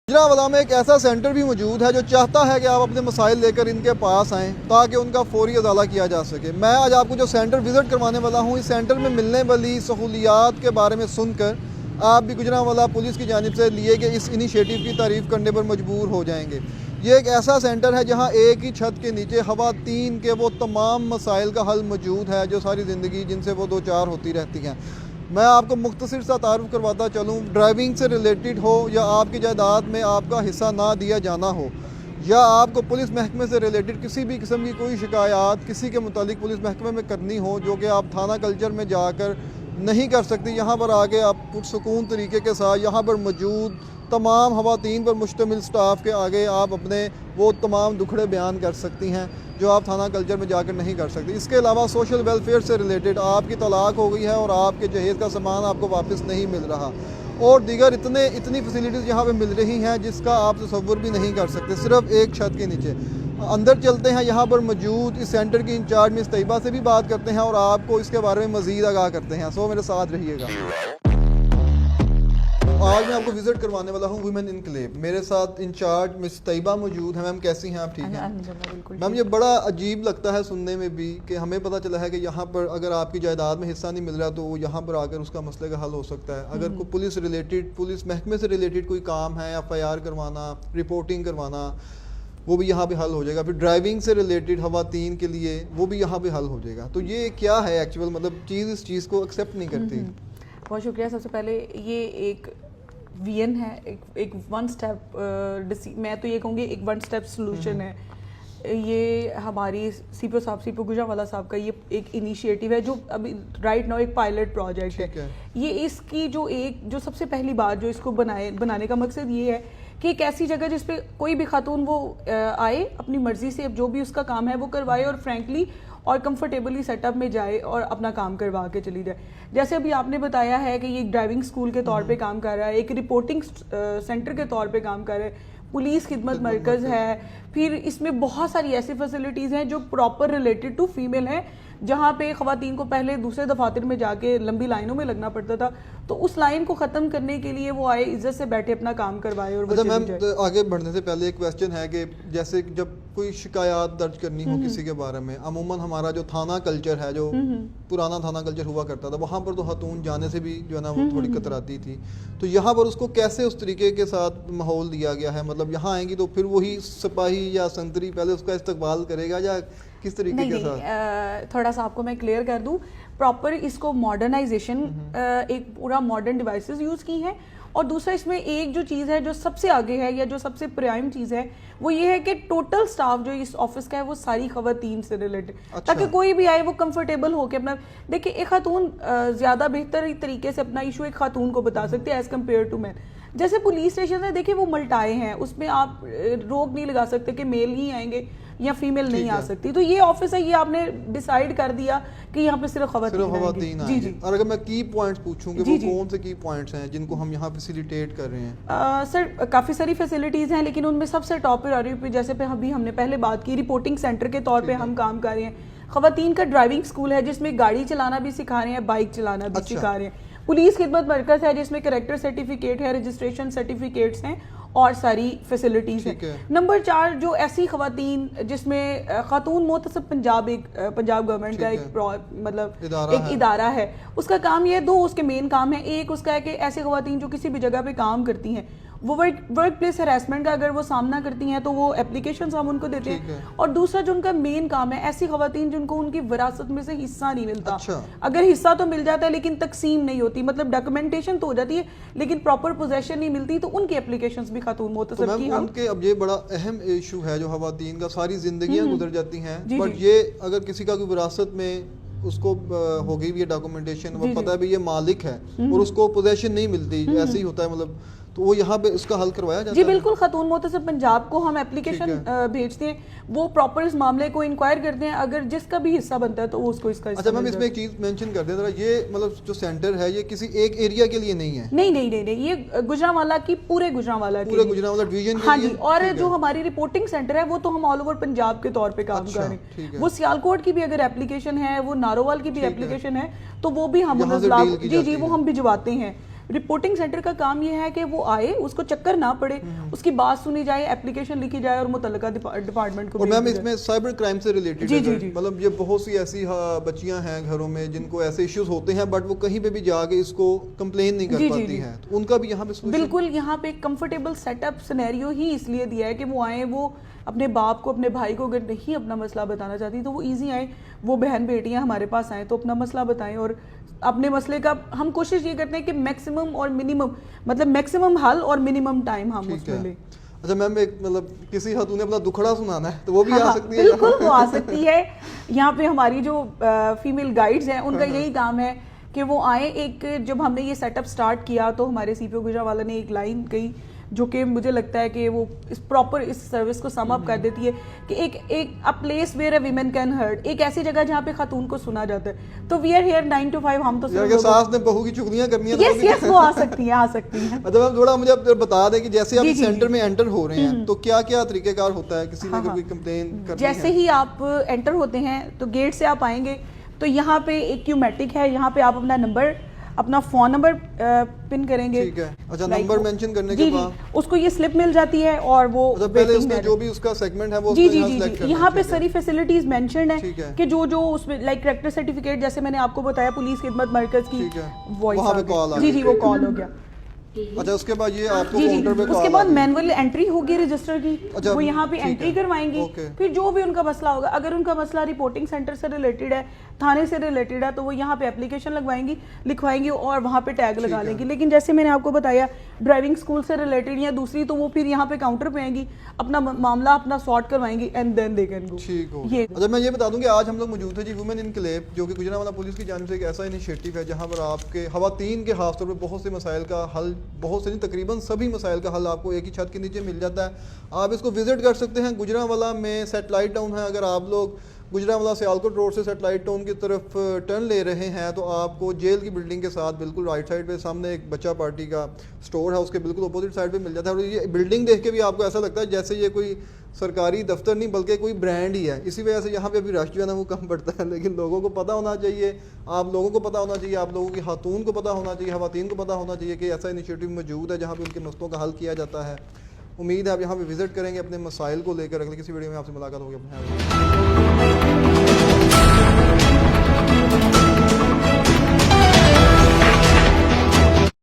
गुजरांवाला में एक ऐसा सेंटर भी मौजूद है जो चाहता है कि आप अपने मसाइल लेकर इनके पास आएँ ताकि उनका फौरी अजाला किया जा सके। मैं आज आपको जो सेंटर विज़िट करवाने वाला हूँ, इस सेंटर में मिलने वाली सहूलियात के बारे में सुनकर आप भी गुजरांवाला पुलिस की जानिब से लिए गए इस इनिशिएटिव की तारीफ़ करने पर मजबूर हो जाएंगे। ये एक ऐसा सेंटर है जहाँ एक ही छत के नीचे ख़वातीन के वो तमाम मसाइल का हल मौजूद है जो सारी ज़िंदगी जिनसे वो दो चार होती रहती हैं। मैं आपको मुख्तसर सा तारुफ करवाता चलूँ, ड्राइविंग से रिलेटेड हो या आपकी जायदाद में आपका हिस्सा ना दिया जाना हो या आपको पुलिस महकमे से रिलेटेड किसी भी किस्म की कोई शिकायत किसी के मुतालिक पुलिस महकमे में करनी हो जो कि आप थाना कल्चर में जाकर नहीं कर सकती, यहाँ पर आके आप पुरसुकून तरीके के साथ यहाँ पर मौजूद तमाम ख़वातीन पर मुश्तमिल स्टाफ के आगे आप अपने वो तमाम दुखड़े बयान कर सकती हैं जो आप थाना कल्चर में जाकर नहीं कर सकती। इसके अलावा सोशल वेलफेयर से रिलेटेड आपकी तलाक हो गई है और आपके जहेज़ का सामान आपको वापस नहीं मिल रहा और दीगर इतनी फैसिलिटीज़ यहाँ पे मिल रही हैं जिसका आप तसव्वुर भी नहीं कर सकते, सिर्फ एक छत के नीचे। अंदर चलते हैं, यहाँ पर मौजूद इस सेंटर की इंचार्ज मिस तैयबा से भी बात करते हैं और आपको इसके बारे में मज़ीद आगाह करते हैं। सो मेरे साथ रहिएगा। आज मैं आपको विजिट करवाने वाला हूँ वुमेन इनक्लेव। मेरे साथ इंचार्ज मिस तैयबा मौजूद हैं। मैम कैसी हैं आप? ठीक हैं मैम। ये बड़ा अजीब लगता है सुनने में भी कि हमें पता चला है कि यहाँ पर अगर आपकी जायदाद में हिस्सा नहीं मिल रहा तो यहाँ पर आकर उसका मसले का हल हो सकता है। अगर कोई पुलिस महकमे से रिलेटेड कोई काम है, FIR करवाना, रिपोर्टिंग करवाना, वो भी यहाँ पे हल हो जाएगा। फिर ड्राइविंग से रिलेटेड ख़वातीन के लिए वो भी यहाँ पे हल हो जाएगा। तो ये क्या है एक्चुअल मतलब चीज़ इस चीज़ को एक्सेप्ट नहीं करती। बहुत शुक्रिया। सबसे पहले ये एक VN है, एक वन स्टेप, मैं तो ये कहूँगी एक वन स्टेप सोल्यूशन है। ये हमारी सीपो गुजरांवाला साहब का ये एक इनिशिएटिव है जो अभी राइट नाउ एक पायलट प्रोजेक्ट है। ये इसकी जो सबसे पहली बात जो इसको बनाने का मकसद ये है कि एक ऐसी जगह जिस पे कोई भी खातून वो आए अपनी मर्जी से जो भी उसका काम है वो करवाए और फ्रैंकली और कंफर्टेबली सेटअप में जाए और अपना काम करवा के चली जाए। जैसे अभी आपने बताया है कि ये ड्राइविंग स्कूल के तौर पे काम कर रहा है, एक रिपोर्टिंग सेंटर के तौर पे काम कर रहा है, पुलिस खिदमत मरकज़ है, फिर इसमें बहुत सारी ऐसी फैसिलिटीज़ हैं जो प्रॉपर रिलेटेड टू फीमेल हैं, जहाँ पे ख़वातीन को पहले दूसरे दफातर में जाके लंबी लाइनों में लगना पड़ता था, तो उस लाइन को ख़त्म करने के लिए वो आए, इज्जत से बैठे अपना काम करवाए। और अच्छा मैम, आगे बढ़ने से पहले एक क्वेश्चन है कि जैसे जब कोई शिकायत दर्ज करनी हो किसी के बारे में, अमूमन हमारा जो थाना कल्चर है, जो पुराना थाना कल्चर हुआ करता था, वहाँ पर तो खातून जाने से भी जो है ना वो थोड़ी कतराती थी, तो यहाँ पर उसको कैसे उस तरीके के साथ माहौल दिया गया है? मतलब यहाँ आएंगी तो फिर वही सिपाही या संतरी पहले उसका इस्तकबाल करेगा या किस तरीके के साथ? थोड़ा सा आपको मैं क्लियर कर दूं, प्रॉपर इसको मॉडर्नाइजेशन, एक पूरा मॉडर्न डिवाइसेस यूज़ की हैं और दूसरा इसमें एक जो चीज़ है जो सबसे आगे है या जो सबसे प्राइम चीज़ है वो ये है कि टोटल स्टाफ जो इस ऑफिस का है वो सारी ख़वातीन से रिलेटेड, ताकि कोई भी आए वो कंफर्टेबल हो के अपना देखिए। एक खातून ज़्यादा बेहतर तरीके से अपना इशू एक खातून को बता सकती है एज़ कम्पेयर टू मैन। जैसे पुलिस स्टेशन है, देखिए वो मल्टाए हैं, उसमें आप रोक नहीं लगा सकते कि मेल ही आएंगे या फीमेल नहीं आ सकती। तो ये ऑफिस है, ये आपने डिसाइड कर दिया कि यहाँ पे सिर्फ ख़वातीन आएंगी। जी। और अगर मैं की पॉइंट्स पूछूं कि वो कौन से की पॉइंट्स हैं जिनको हम यहाँ फैसिलिटेट कर रहे हैं? सर काफ़ी सारी फैसिलिटीज़ हैं, लेकिन उनमें सबसे टॉप प्रायोरिटी जैसे पे अभी हमने पहले बात की, रिपोर्टिंग सेंटर के तौर पे हम काम कर रहे हैं। ख़वातीन का ड्राइविंग स्कूल है जिसमें गाड़ी चलाना भी सिखा रहे हैं, बाइक चलाना भी सिखा रहे हैं। पुलिस खिदमत मरकज़ है जिसमें कैरेक्टर सर्टिफिकेट है, रजिस्ट्रेशन सर्टिफिकेट्स हैं और सारी फैसिलिटीज़ हैं। नंबर 4 जो ऐसी ख़वातीन जिसमें खातून मोहतसब पंजाब गवर्नमेंट का एक इदारा है, उसका काम ये 2 उसके मेन काम है। एक उसका है कि ऐसी ख़वातीन जो किसी भी जगह पे काम करती हैं वो वर्क प्लेस हरासमेंट का अगर वो सामना करती हैं तो वो एप्लीकेशंस हम उनको देते हैं। और दूसरा जो उनका मेन काम है, ऐसी ख़वातीन जिनको उनकी विरासत में से हिस्सा नहीं मिलता। अगर हिस्सा तो मिल जाता है लेकिन तकसीम नहीं होती, मतलब डॉक्यूमेंटेशन तो हो जाती है लेकिन प्रॉपर पोजेशन नहीं मिलती, तो उनकी एप्लीकेशंस भी खातून मोहतसब की हम उनके। अब ये बड़ा अहम इशू है जो ख़वातीन का, सारी जिंदगियां गुजर जाती हैं, बट ये अगर किसी का कोई विरासत में उसको हो गई भी है डॉक्यूमेंटेशन, वो पता है भी ये मालिक है और उसको पोजेशन नहीं मिलती, ऐसे ही होता है, मतलब तो वो यहाँ पे उसका हल करवाया जाता है। जी बिल्कुल, खातून मोहतसब पंजाब को हम एप्लीकेशन भेजते हैं, वो प्रॉपर इस मामले को इंक्वायर करते हैं, अगर जिसका भी हिस्सा बनता है तो वो उसको इसका। अच्छा मैम, इसमें एक चीज मेंशन कर दें जरा, ये मतलब जो सेंटर है ये किसी एक एरिया के लिए नहीं है? नहीं, ये गुजरांवाला की पूरे गुजरांवाला डिवीजन। हाँ जी, और जो हमारी रिपोर्टिंग सेंटर है वो तो हम ऑल ओवर पंजाब के तौर पे काम कर रहे हैं। वो सियालकोट की भी अगर एप्लीकेशन है, वो नारोवाल की भी एप्लीकेशन है, तो वो भी हम वो हम भिजवाते हैं। रिपोर्टिंग सेंटर का काम ये है कि वो आए, उसको चक्कर ना पड़े, उसकी बात सुनी जाए, एप्लीकेशन लिखी जाए और मुतल्लिका डिपार्टमेंट को और भेज मैम दी जाए। इसमें साइबर क्राइम से रिलेटेड जी, जी, जी। मतलब ये बहुत सी ऐसी बच्चियां हैं घरों में जिनको ऐसे इश्यूज होते हैं बट वो कहीं पे भी जाके इसको कंप्लेन नहीं कर जी, जी, पाती जी। हैं, तो उनका भी यहाँ पे solution- बिल्कुल, यहाँ पे कंफर्टेबल सेटअप सिनेरियो ही इसलिए दिया है कि वो आए, वो अपने बाप को, अपने भाई को अगर नहीं अपना मसला बताना चाहती तो वो इजी आए, वो बहन बेटियां हमारे पास आए तो अपना मसला बताएं, और अपने मसले का हम कोशिश ये करते हैं कि मैक्सिमम और मिनिमम, मतलब मैक्सिमम हल और मिनिमम टाइम हम ठीक उसमें है। लें। अच्छा मैम, एक मतलब किसी हद उन्हें अपना दुखड़ा सुनाना है तो वो भी हाँ, आ हाँ, सकती है बिल्कुल वो आ सकती है। यहाँ पे हमारी जो फीमेल गाइड्स हैं उनका हाँ, यही काम है कि वो आए। एक जब हमने ये सेटअप स्टार्ट किया तो हमारे सीपीओ गुजरांवाला ने एक लाइन कही जो कि मुझे लगता है कि वो इस प्रॉपर इस सर्विस को सम अप कर देती है कि एक a place where a women can hurt, एक ऐसी जगह जहाँ पे खातून को सुना जाता है। तो वी आर हियर 9 to 5, हम तो यार कि सास ने बहू की चुगलियां करनी है यस यस वो आ सकती हैं, आ सकती हैं। अच्छा मैम, थोड़ा मुझे आप बता दें कि जैसे आप जी, इस जी, सेंटर जी। में एंटर हो रहे हैं तो क्या क्या तरीकेकार होता है, किसी ने हाँ, अगर हाँ। कोई कंप्लेन करनी जैसे है? ही आप एंटर होते हैं तो गेट से आप आएंगे तो यहाँ पे एक क्यूमेटिक है, यहाँ पे आप अपना नंबर, अपना फोन नंबर पिन करेंगे। ठीक है। अच्छा, Like नंबर वो- मेंशन करने जी, के जी, बाद उसको ये स्लिप मिल जाती है और वो अच्छा पहले waiting उसमें में जो भी उसका सेगमेंट है वो जी उसको जी यहाँ जी select जी करना है, यहाँ पे ठीक है। सारी फैसिलिटीज मेंशन्ड ठीक है है। कि जो जो उसमें लाइक करेक्टर सर्टिफिकेट, जैसे मैंने आपको बताया पुलिस खिदमत मरकज की ठीक है। वॉइस वहाँ पे call आ जी गई। जी वो कॉल हो गया। अच्छा उसके बाद ये आपको जी जी काउंटर पे उसके कॉल बाद आ गई। मैनुअल एंट्री होगी रजिस्टर की, अच्छा, वो यहाँ पे ठीक एंट्री है। करवाएंगी। ओके। फिर जो भी उनका मसला होगा, अगर उनका मसला रिपोर्टिंग सेंटर से रिलेटेड है, थाने से रिलेटेड है, तो वो यहाँ पे एप्लीकेशन लगवाएंगी, लिखवाएंगी और वहाँ पे टैग लगा है। लेंगी। लेकिन जैसे मैंने आपको बताया ड्राइविंग स्कूल से रिलेटेड या दूसरी, तो वो फिर यहाँ पे काउंटर पे आएंगी, अपना मामला अपना सॉर्ट करवाएंगी and then they can go. ठीक हो। ये अच्छा मैं ये बता दूं कि आज हम लोग मौजूद है जी वुमेन इनकलेब, जो कि गुजरांवाला पुलिस की जानिब से एक ऐसा इनिशिएटिव है जहां पर आपके खवातीन के खास तौर पर बहुत से मसाइल का हल, बहुत से नहीं तकरीबन सभी मसाइल का हल आपको एक ही छत के नीचे मिल जाता है। आप इसको विजिट कर सकते हैं। गुजरांवाला में सेटेलाइट टाउन है, अगर आप लोग गुजरांवाला सियालकोट रोड से सेटेलाइट टाउन की तरफ टर्न ले रहे हैं तो आपको जेल की बिल्डिंग के साथ बिल्कुल राइट साइड पे सामने एक बच्चा पार्टी का स्टोर है, उसके बिल्कुल अपोजिट साइड पे मिल जाता है। और ये बिल्डिंग देख के भी आपको ऐसा लगता है जैसे ये कोई सरकारी दफ्तर नहीं बल्कि कोई ब्रांड ही है। इसी वजह से यहाँ पे अभी रश जो है ना वो कम पड़ता है, लेकिन लोगों को पता होना चाहिए, आप लोगों को पता होना चाहिए, आप लोगों की खातून को पता होना चाहिए, खवातीन को पता होना चाहिए कि ऐसा इनिशिएटिव मौजूद है जहाँ पे उनके मसलों का हल किया जाता है। उम्मीद है आप यहाँ पे विजिट करेंगे अपने मसाइल को लेकर। अगले किसी वीडियो में आपसे मुलाकात होगी। अपने